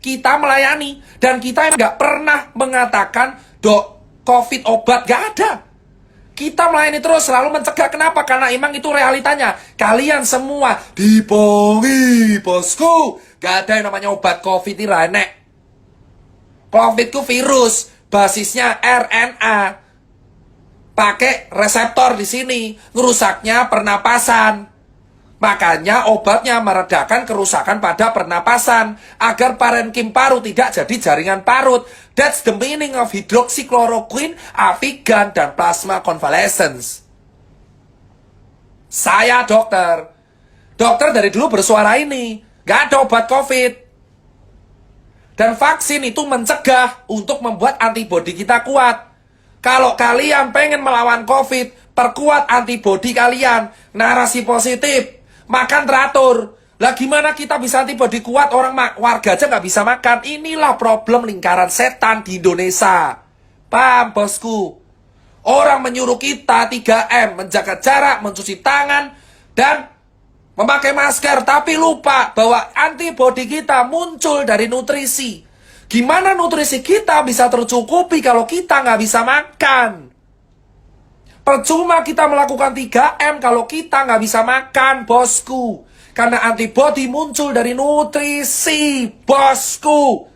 kita melayani. Dan kita nggak pernah mengatakan, dok, COVID obat, nggak ada. Kita melayani terus, selalu mencegah. Kenapa? Karena emang itu realitanya. Kalian semua dibohongi, bosku. Gak ada yang namanya obat COVID ini renek. COVID itu virus, basisnya RNA. Pakai reseptor di sini, ngerusaknya pernapasan. Makanya obatnya meredakan kerusakan pada pernapasan agar parenkim paru tidak jadi jaringan parut. That's the meaning of hydroxychloroquine, Avigan, dan plasma convalescence. Saya dokter. Dokter dari dulu bersuara ini. Gak ada obat COVID. Dan vaksin itu mencegah untuk membuat antibodi kita kuat. Kalau kalian pengen melawan COVID, perkuat antibodi kalian. Narasi positif. Makan teratur. Lah gimana kita bisa antibodi kuat, orang warga aja nggak bisa makan. Inilah problem lingkaran setan di Indonesia. Paham, bosku? Orang menyuruh kita 3M, menjaga jarak, mencuci tangan, dan memakai masker. Tapi lupa bahwa antibodi kita muncul dari nutrisi. Gimana nutrisi kita bisa tercukupi kalau kita nggak bisa makan? Percuma kita melakukan 3M kalau kita nggak bisa makan, bosku. Karena antibodi muncul dari nutrisi, bosku.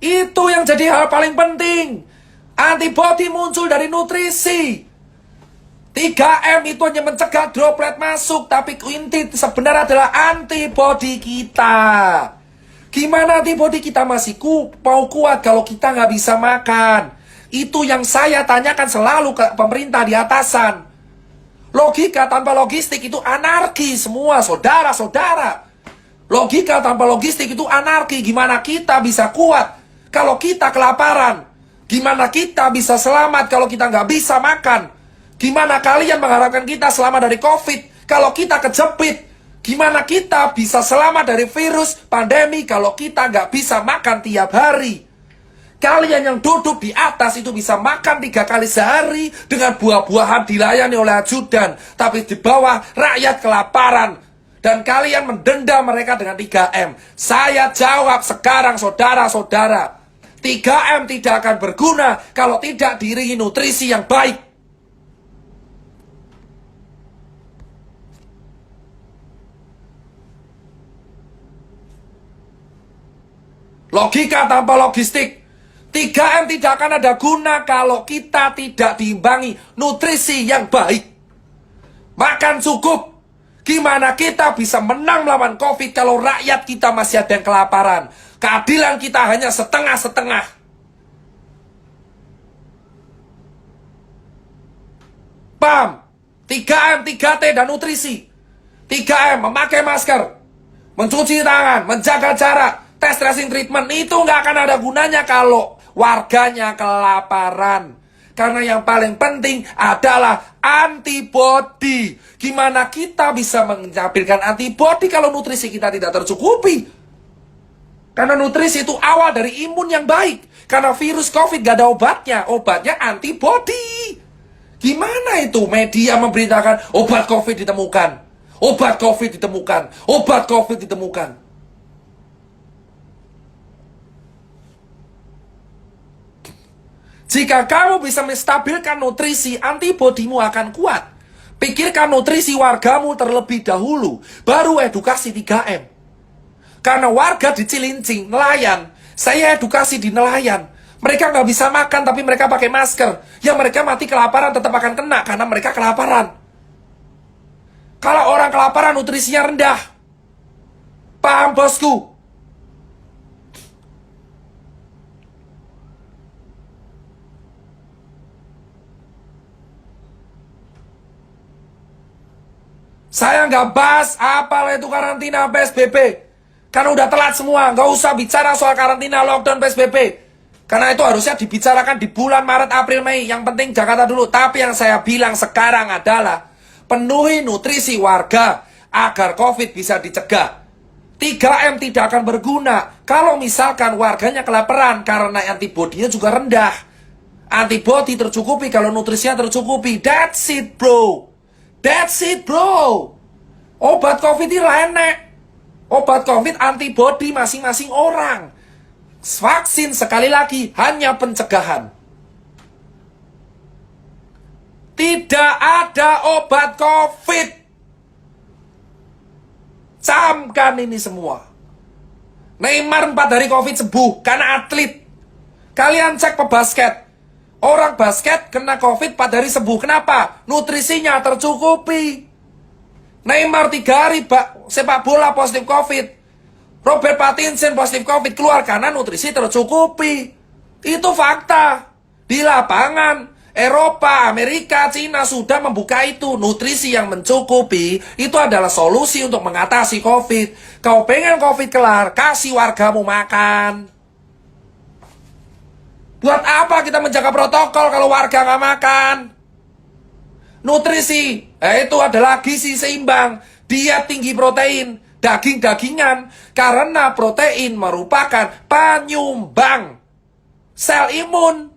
Itu yang jadi hal paling penting. Antibodi muncul dari nutrisi. 3M itu hanya mencegah droplet masuk, tapi inti sebenarnya adalah antibodi kita. Gimana antibodi kita masih mau kuat kalau kita nggak bisa makan? Itu yang saya tanyakan selalu ke pemerintah di atasan. Logika tanpa logistik itu anarki semua, saudara-saudara. Logika tanpa logistik itu anarki. Gimana kita bisa kuat kalau kita kelaparan? Gimana kita bisa selamat kalau kita nggak bisa makan? Gimana kalian mengharapkan kita selamat dari COVID kalau kita kejepit? Gimana kita bisa selamat dari virus pandemi kalau kita nggak bisa makan tiap hari? Kalian yang duduk di atas itu bisa makan 3 kali sehari dengan buah-buahan dilayani oleh ajudan. Tapi di bawah rakyat kelaparan. Dan kalian mendenda mereka dengan 3M. Saya jawab sekarang saudara-saudara. 3M tidak akan berguna kalau tidak diiringi nutrisi yang baik. Logika tanpa logistik. 3M tidak akan ada guna kalau kita tidak diimbangi nutrisi yang baik. Makan cukup. Gimana kita bisa menang melawan COVID kalau rakyat kita masih ada yang kelaparan? Keadilan kita hanya setengah-setengah. Paham? 3M, 3T, dan nutrisi. 3M, memakai masker, mencuci tangan, menjaga jarak, tes tracing treatment. Itu nggak akan ada gunanya kalau warganya kelaparan. Karena yang paling penting adalah antibodi. Gimana kita bisa menampilkan antibodi kalau nutrisi kita tidak tercukupi? Karena nutrisi itu awal dari imun yang baik. Karena virus COVID gak ada obatnya. Obatnya antibodi. Gimana itu media memberitakan obat COVID ditemukan? Obat COVID ditemukan. Obat COVID ditemukan. Jika kamu bisa menstabilkan nutrisi, antibodimu akan kuat. Pikirkan nutrisi wargamu terlebih dahulu, baru edukasi 3M. Karena warga di Cilincing, nelayan, saya edukasi di nelayan. Mereka nggak bisa makan, tapi mereka pakai masker. Yang mereka mati kelaparan tetap akan kena, karena mereka kelaparan. Kalau orang kelaparan, nutrisinya rendah. Paham, bosku? Saya nggak bahas apalah itu karantina PSBB. Karena udah telat semua. Nggak usah bicara soal karantina, lockdown, PSBB. Karena itu harusnya dibicarakan di bulan Maret, April, Mei. Yang penting Jakarta dulu. Tapi yang saya bilang sekarang adalah penuhi nutrisi warga agar COVID bisa dicegah. 3M tidak akan berguna kalau misalkan warganya kelaparan karena antibodinya juga rendah. Antibodi tercukupi kalau nutrisinya tercukupi. That's it, bro. That's it, bro. Obat COVID ini enek. Obat COVID antibody masing-masing orang. Vaksin sekali lagi hanya pencegahan. Tidak ada obat COVID. Camkan ini semua. Neymar 4 hari COVID sembuh karena atlet. Kalian cek pebasket. Orang basket kena COVID 4 hari sembuh. Kenapa? Nutrisinya tercukupi. Neymar 3 hari sepak bola positif COVID. Robert Pattinson positif COVID keluar karena nutrisi tercukupi. Itu fakta. Di lapangan, Eropa, Amerika, Cina sudah membuka itu. Nutrisi yang mencukupi itu adalah solusi untuk mengatasi COVID. Kau pengen COVID kelar, kasih wargamu makan. Buat apa kita menjaga protokol kalau warga nggak makan? Nutrisi, itu adalah gizi seimbang. Dia tinggi protein, daging-dagingan. Karena protein merupakan penyumbang sel imun.